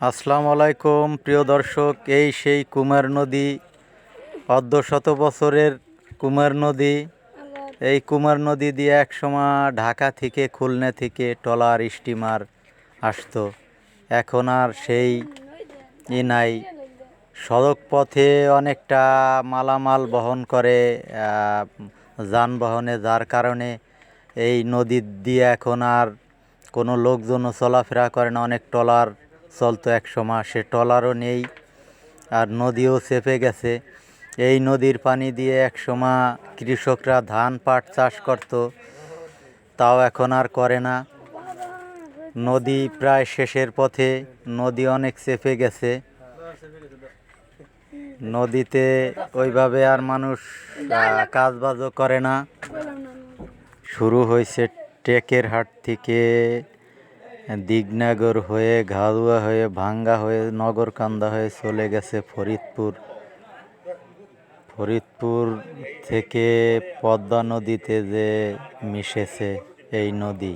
আসসালামু আলাইকুম প্রিয় দর্শক, এই সেই কুমার নদী, অর্ধ শত বছরের কুমার নদী। এই কুমার নদী দিয়ে একসময় ঢাকা থেকে খুলনা থেকে ট্রলার স্টিমার আসতো। এখন আর সেই নাই। সড়ক পথে অনেকটা মালামাল বহন করে যানবাহনে, যার কারণে এই নদী দিয়ে এখন আর কোনো লোকজনও চলাফেরা করে না। অনেক ট্রলার চলতো এক সময়, সে ট্রলারও নেই, আর নদীও চেপে গেছে। এই নদীর পানি দিয়ে এক সময় কৃষকরা ধান পাট চাষ করত, তাও এখন আর করে না। নদী প্রায় শেষের পথে, নদী অনেক চেপে গেছে। নদীতে ওইভাবে আর মানুষ কাজবাজও করে না। শুরু হয়েছে টেকেরহাট থেকে, দিগনগর হয়ে, ঘাড়ুয়া হয়ে, ভাঙ্গা হয়ে, নগরকান্দা হয়ে চলে গেছে ফরিদপুর। ফরিদপুর থেকে পদ্মা নদীতে যে মিশেছে এই নদী।